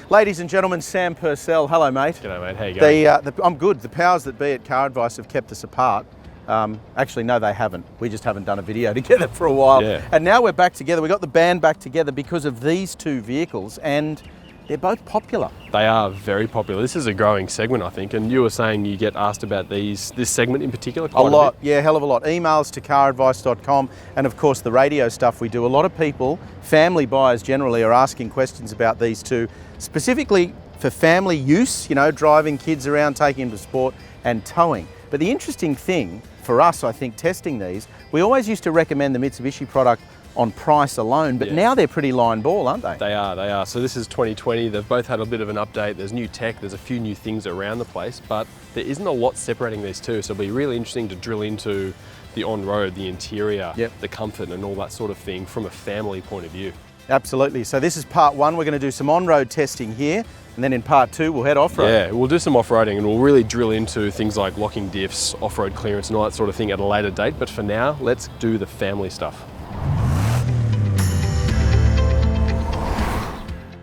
Ladies and gentlemen, Sam Purcell. Hello, mate. G'day, mate. How you going? I'm good. The powers that be at Car Advice have kept us apart. Actually, no, they haven't. We just haven't done a video together for a while. Yeah. And now we're back together. We got the band back together because of these two vehicles, and they're both popular. They are very popular. This is a growing segment, I think. And you were saying you get asked about this segment in particular quite A lot, bit. yeah, hell of a lot. Emails to caradvice.com, and of course the radio stuff we do. A lot of people, family buyers generally, are asking questions about these two, specifically for family use, you know, driving kids around, taking them to sport and towing. But the interesting thing for us, I think, testing these, we always used to recommend the Mitsubishi product on price alone, but now they're pretty line ball, aren't they? They are. So this is 2020. They've both had a bit of an update. There's new tech, there's a few new things around the place, but there isn't a lot separating these two. So it'll be really interesting to drill into the on-road, the interior, the comfort and all that sort of thing from a family point of view. Absolutely. So this is part one. We're going to do some on-road testing here, and then in part two, we'll head off-road. Yeah, we'll do some off-roading and we'll really drill into things like locking diffs, off-road clearance and all that sort of thing at a later date. But for now, let's do the family stuff.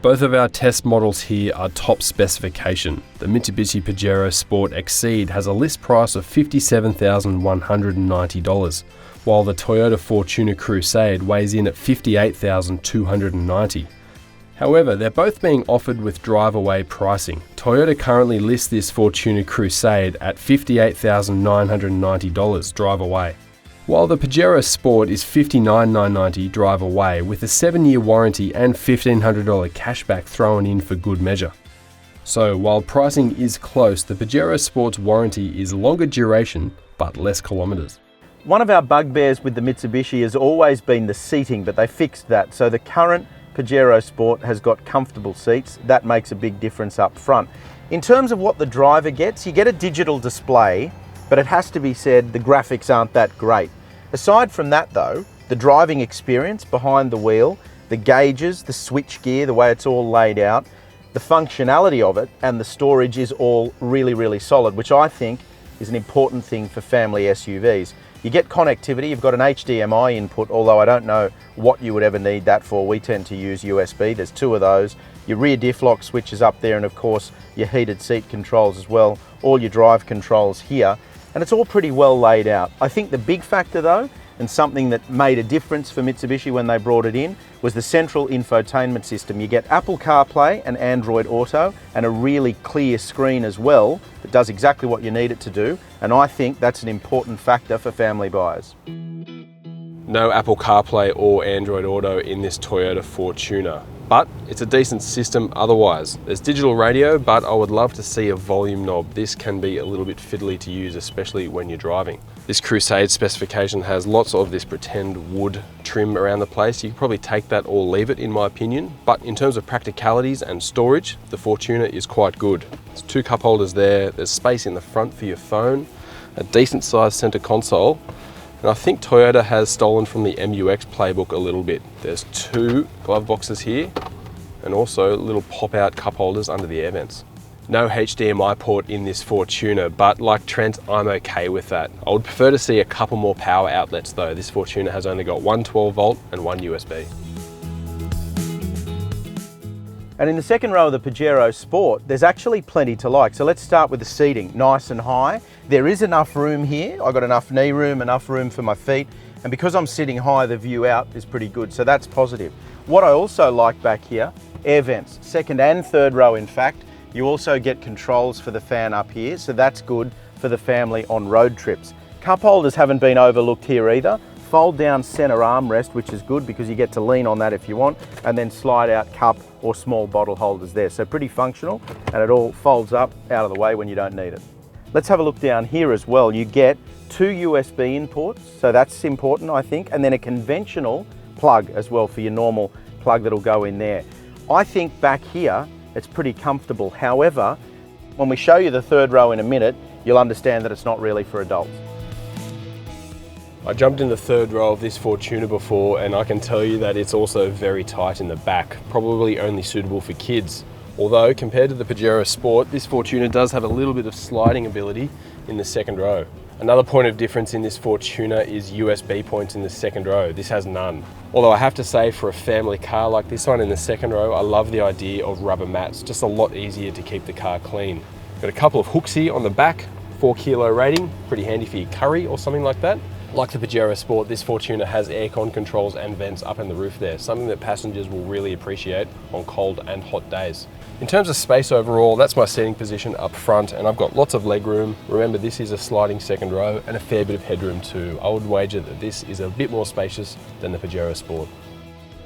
Both of our test models here are top specification. The Mitsubishi Pajero Sport Exceed has a list price of $57,190, while the Toyota Fortuner Crusade weighs in at $58,290. However, they're both being offered with drive-away pricing. Toyota currently lists this Fortuner Crusade at $58,990 drive-away, while the Pajero Sport is $59,990 drive away with a 7-year warranty and $1,500 cashback thrown in for good measure. So while pricing is close, the Pajero Sport's warranty is longer duration but less kilometres. One of our bugbears with the Mitsubishi has always been the seating, but they fixed that. So the current Pajero Sport has got comfortable seats. That makes a big difference up front. In terms of what the driver gets, you get a digital display, but it has to be said the graphics aren't that great. Aside from that though, the driving experience behind the wheel, the gauges, the switch gear, the way it's all laid out, the functionality of it and the storage is all really, really solid, which I think is an important thing for family SUVs. You get connectivity, you've got an HDMI input, although I don't know what you would ever need that for. We tend to use USB, there's two of those. Your rear diff lock switch is up there and of course your heated seat controls as well, all your drive controls here. And it's all pretty well laid out. I think the big factor though, and something that made a difference for Mitsubishi when they brought it in, was the central infotainment system. You get Apple CarPlay and Android Auto and a really clear screen as well that does exactly what you need it to do. And I think that's an important factor for family buyers. No Apple CarPlay or Android Auto in this Toyota Fortuner, but it's a decent system otherwise. There's digital radio, but I would love to see a volume knob. This can be a little bit fiddly to use, especially when you're driving. This Crusade specification has lots of this pretend wood trim around the place. You can probably take that or leave it in my opinion, but in terms of practicalities and storage, the Fortuner is quite good. There's two cup holders there, there's space in the front for your phone, a decent sized center console, and I think Toyota has stolen from the MUX playbook a little bit. There's two glove boxes here and also little pop-out cup holders under the air vents. No HDMI port in this Fortuner, but like Trent, I'm okay with that. I would prefer to see a couple more power outlets though. This Fortuner has only got one 12 volt and one USB. And in the second row of the Pajero Sport, there's actually plenty to like. So let's start with the seating, nice and high. There is enough room here. I've got enough knee room, enough room for my feet. And because I'm sitting high, the view out is pretty good. So that's positive. What I also like back here, air vents, second and third row in fact. You also get controls for the fan up here. So that's good for the family on road trips. Cup holders haven't been overlooked here either. Fold down center armrest, which is good because you get to lean on that if you want, and then slide out cup or small bottle holders there. So pretty functional, and it all folds up out of the way when you don't need it. Let's have a look down here as well. You get two USB inputs, so that's important I think, and then a conventional plug as well for your normal plug that'll go in there. I think back here, it's pretty comfortable. However, when we show you the third row in a minute, you'll understand that it's not really for adults. I jumped in the third row of this Fortuner before and I can tell you that it's also very tight in the back, probably only suitable for kids. Although compared to the Pajero Sport, this Fortuner does have a little bit of sliding ability in the second row. Another point of difference in this Fortuner is USB points in the second row. This has none. Although I have to say, for a family car like this one in the second row, I love the idea of rubber mats. Just a lot easier to keep the car clean. Got a couple of hooks here on the back, 4 kilo rating, pretty handy for your curry or something like that. Like the Pajero Sport, this Fortuner has aircon controls and vents up in the roof there, something that passengers will really appreciate on cold and hot days. In terms of space overall, that's my seating position up front, and I've got lots of leg room. Remember, this is a sliding second row and a fair bit of headroom too. I would wager that this is a bit more spacious than the Pajero Sport.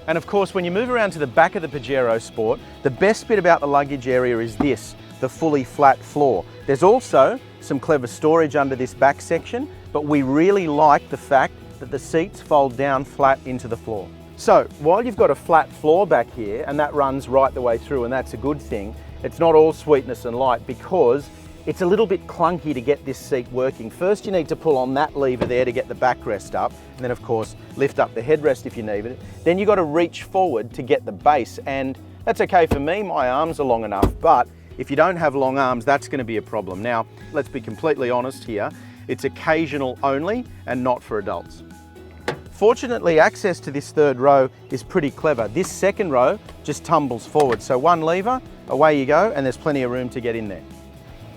And of course, when you move around to the back of the Pajero Sport, the best bit about the luggage area is this, the fully flat floor. There's also some clever storage under this back section, but we really like the fact that the seats fold down flat into the floor. So while you've got a flat floor back here, and that runs right the way through, and that's a good thing, it's not all sweetness and light because it's a little bit clunky to get this seat working. First you need to pull on that lever there to get the backrest up, and then of course lift up the headrest if you need it. Then you've got to reach forward to get the base, and that's okay for me, my arms are long enough, but if you don't have long arms, that's going to be a problem. Now, let's be completely honest here, it's occasional only and not for adults. Fortunately, access to this third row is pretty clever. This second row just tumbles forward. So one lever, away you go, and there's plenty of room to get in there.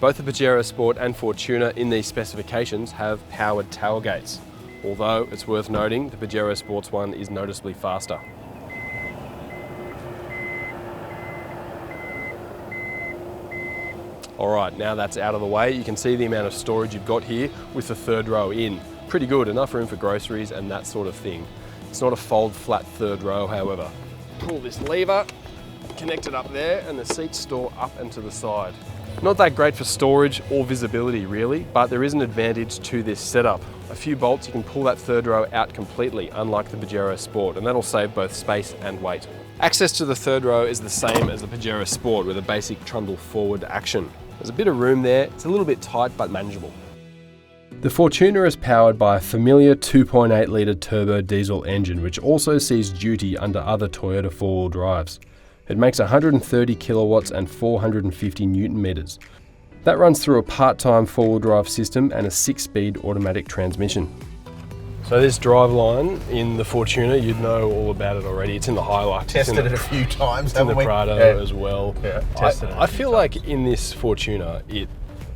Both the Pajero Sport and Fortuner in these specifications have powered tailgates. Although it's worth noting, the Pajero Sport's one is noticeably faster. All right, now that's out of the way, you can see the amount of storage you've got here with the third row in. Pretty good, enough room for groceries and that sort of thing. It's not a fold flat third row, however. Pull this lever, connect it up there, and the seats store up and to the side. Not that great for storage or visibility really, but there is an advantage to this setup. A few bolts, you can pull that third row out completely, unlike the Pajero Sport, and that'll save both space and weight. Access to the third row is the same as the Pajero Sport with a basic trundle forward action. There's a bit of room there, it's a little bit tight but manageable. The Fortuner is powered by a familiar 2.8 litre turbo diesel engine, which also sees duty under other Toyota four-wheel drives. It makes 130 kilowatts and 450 newton meters. That runs through a part-time four-wheel drive system and a 6-speed automatic transmission. So this driveline in the Fortuner, you'd know all about it already. It's in the Hilux. Tested it a few times, It's in the Prado as well. Yeah, tested it. I feel like in this Fortuner, it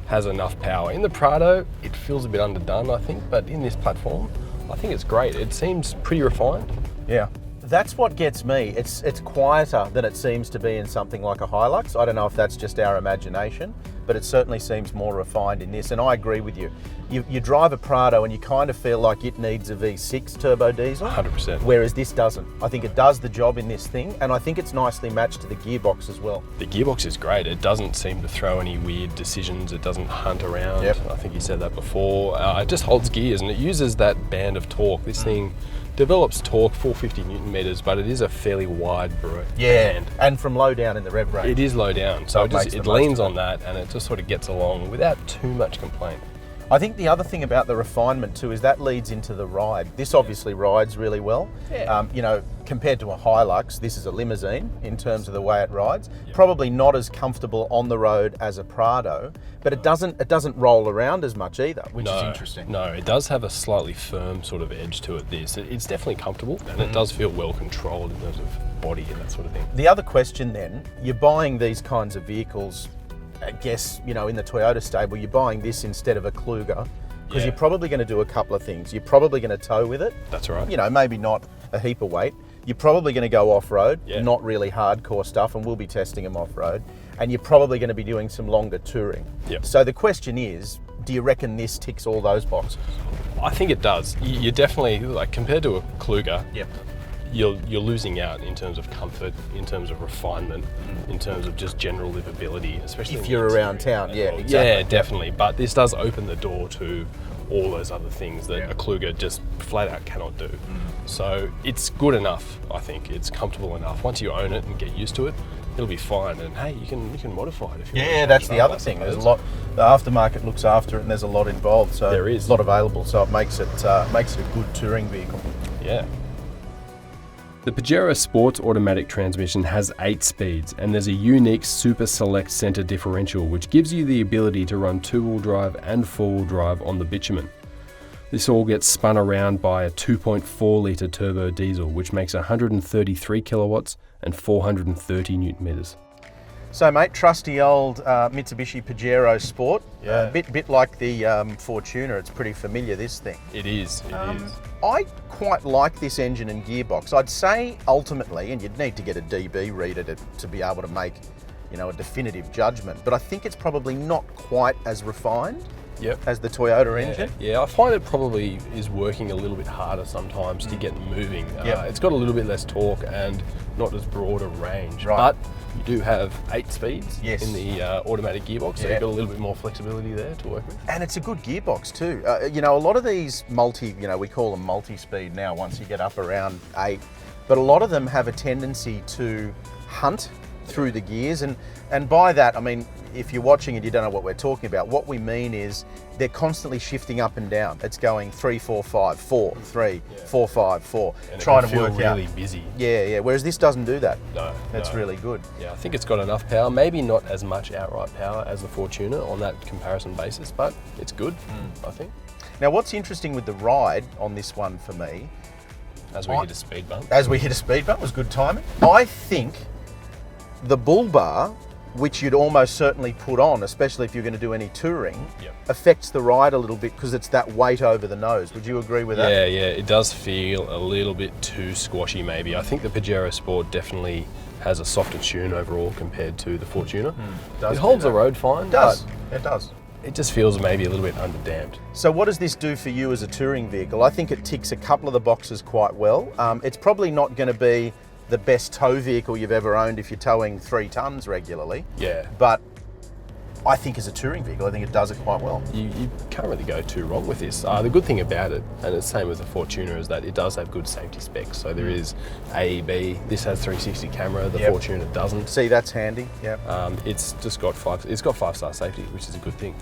has enough power. In the Prado, it feels a bit underdone, I think, but in this platform, I think it's great. It seems pretty refined. Yeah. That's what gets me. It's quieter than it seems to be in something like a Hilux. I don't know if that's just our imagination, but it certainly seems more refined in this, and I agree with you. You drive a Prado and you kind of feel like it needs a V6 turbo diesel. 100%. Whereas this doesn't. I think it does the job in this thing, and I think it's nicely matched to the gearbox as well. The gearbox is great. It doesn't seem to throw any weird decisions. It doesn't hunt around. Yep. I think you said that before. It just holds gears and it uses that band of torque. This thing develops torque 450 newton meters, but it is a fairly wide band. And from low down in the rev range. It is low down, so it leans on that and it just sort of gets along without too much complaint. I think the other thing about the refinement too is that leads into the ride. This obviously rides really well. Yeah. You know, compared to a Hilux, this is a limousine in terms of the way it rides. Yeah. Probably not as comfortable on the road as a Prado, but it doesn't roll around as much either, which is interesting. No, it does have a slightly firm sort of edge to it. It's definitely comfortable and it does feel well controlled in terms of body and that sort of thing. The other question then, you're buying these kinds of vehicles, I guess, you know, in the Toyota stable, you're buying this instead of a Kluger because you're probably going to do a couple of things. You're probably going to tow with it. That's right. You know, maybe not a heap of weight. You're probably going to go off-road, not really hardcore stuff, and we'll be testing them off-road. And you're probably going to be doing some longer touring. Yep. So the question is, do you reckon this ticks all those boxes? I think it does. You're definitely, like, compared to a Kluger, you're losing out in terms of comfort, in terms of refinement, in terms of just general livability, especially if you're around town. Yeah, exactly. Yeah, definitely. But this does open the door to all those other things that a Kluger just flat out cannot do. So it's good enough, I think. It's comfortable enough. Once you own it and get used to it, it'll be fine. And hey, you can modify it if you want. Yeah, that's the other thing. There's a lot. The aftermarket looks after it, and there's a lot involved. So there is a lot available. So it makes it a good touring vehicle. Yeah. The Pajero Sport's automatic transmission has 8 speeds, and there's a unique Super Select center differential which gives you the ability to run 2-wheel drive and 4-wheel drive on the bitumen. This all gets spun around by a 2.4 litre turbo diesel which makes 133 kilowatts and 430 newton meters. So mate, trusty old Mitsubishi Pajero Sport, Yeah. bit like the Fortuner. It's pretty familiar, this thing. It is. I quite like this engine and gearbox. I'd say ultimately, and you'd need to get a DB reader to be able to make, you know, a definitive judgment, but I think it's probably not quite as refined as the Toyota engine. Yeah, I find it probably is working a little bit harder sometimes to get moving. It's got a little bit less torque and not as broad a range, but you do have 8 speeds in the automatic gearbox, so you've got a little bit more flexibility there to work with. And it's a good gearbox too. You know, a lot of these we call them multi-speed now once you get up around 8, but a lot of them have a tendency to hunt through the gears, and by that I mean, if you're watching and you don't know what we're talking about, what we mean is they're constantly shifting up and down. It's going 3, 4, 5, 4, 3, 4, 5, 4, and trying to work out. Really busy. Yeah. Whereas this doesn't do that. No, that's really good. Yeah, I think it's got enough power. Maybe not as much outright power as the Fortuner on that comparison basis, but it's good. I think. Now, what's interesting with the ride on this one for me, as we hit a speed bump. Was good timing. I think the bull bar, which you'd almost certainly put on, especially if you're going to do any touring, affects the ride a little bit because it's that weight over the nose. Would you agree with that? Yeah, it does feel a little bit too squashy maybe. I think the Pajero Sport definitely has a softer tune overall compared to the Fortuner. It holds the road fine. It does. It just feels maybe a little bit underdamped. So what does this do for you as a touring vehicle? I think it ticks a couple of the boxes quite well. It's probably not going to be the best tow vehicle you've ever owned if you're towing 3 tons regularly. Yeah. But I think as a touring vehicle, I think it does it quite well. You can't really go too wrong with this. The good thing about it, and it's the same with the Fortuner, is that it does have good safety specs. So there is AEB. This has 360 camera. The Fortuner doesn't. See, that's handy. Yeah. It's just got 5-star safety, which is a good thing.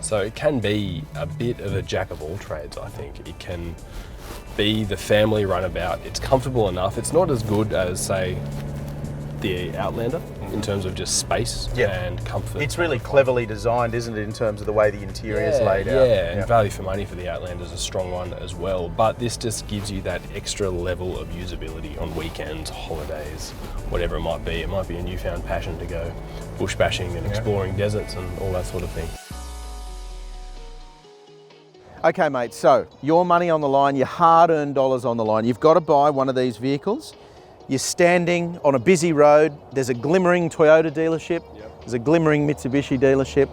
So it can be a bit of a jack of all trades. I think it can be the family runabout. It's comfortable enough. It's not as good as, say, the Outlander in terms of just space and comfort. It's really cleverly designed, isn't it, in terms of the way the interior is laid out? Yeah, and value for money for the Outlander is a strong one as well. But this just gives you that extra level of usability on weekends, holidays, whatever it might be. It might be a newfound passion to go bush bashing and exploring deserts and all that sort of thing. Okay, mate, so your money on the line, your hard-earned dollars on the line. You've got to buy one of these vehicles. You're standing on a busy road. There's a glimmering Toyota dealership. There's a glimmering Mitsubishi dealership.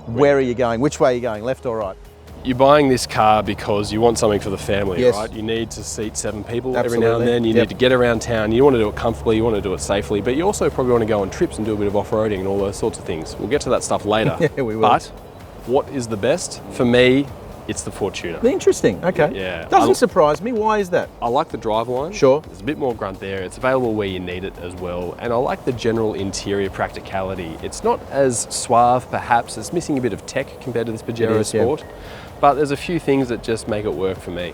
Where are you going? Which way are you going, left or right? You're buying this car because you want something for the family, Yes. right? You need to seat 7 people every Absolutely. now and then. You need to get around town. You want to do it comfortably. You want to do it safely. But you also probably want to go on trips and do a bit of off-roading and all those sorts of things. We'll get to that stuff later. Yeah, we will. But what is the best? For me, it's the Fortuner. Interesting, okay. Yeah. Doesn't surprise me. Why is that? I like the driveline. Sure. There's a bit more grunt there. It's available where you need it as well. And I like the general interior practicality. It's not as suave, perhaps. It's missing a bit of tech compared to this Pajero Sport. But there's a few things that just make it work for me.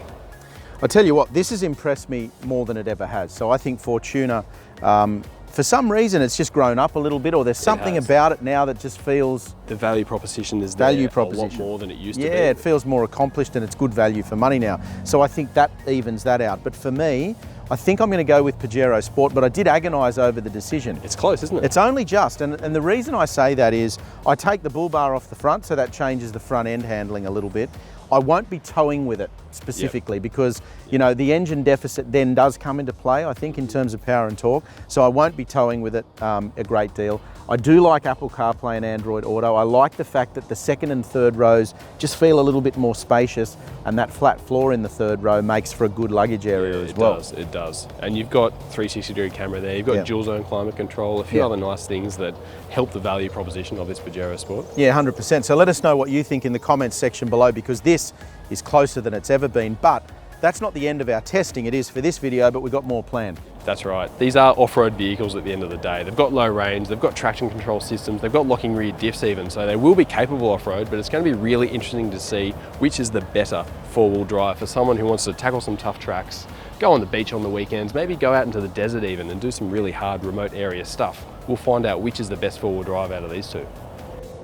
I tell you what, this has impressed me more than it ever has. So I think Fortuner, for some reason, it's just grown up a little bit, or there's something about it now that just feels... The value proposition is there a lot more than it used to be. Yeah, it feels more accomplished and it's good value for money now. So I think that evens that out. But for me, I think I'm going to go with Pajero Sport, but I did agonise over the decision. It's close, isn't it? It's only just, and the reason I say that is I take the bull bar off the front, so that changes the front end handling a little bit. I won't be towing with it specifically because, you know, the engine deficit then does come into play, I think, in terms of power and torque. So I won't be towing with it a great deal. I do like Apple CarPlay and Android Auto. I like the fact that the second and third rows just feel a little bit more spacious, and that flat floor in the third row makes for a good luggage area as well. It does. And you've got 360-degree camera there. You've got dual zone climate control, a few other nice things that help the value proposition of this Pajero Sport. Yeah, 100%. So let us know what you think in the comments section below, because this is closer than it's ever been. But that's not the end of our testing. It is for this video, but we've got more planned. That's right. These are off-road vehicles at the end of the day. They've got low range, they've got traction control systems, they've got locking rear diffs even, so they will be capable off-road, but it's going to be really interesting to see which is the better four-wheel drive for someone who wants to tackle some tough tracks go on the beach on the weekends, maybe go out into the desert even and do some really hard remote area stuff. We'll find out which is the best four-wheel drive out of these two.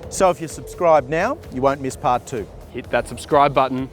So if you subscribe now, you won't miss part 2. Hit that subscribe button.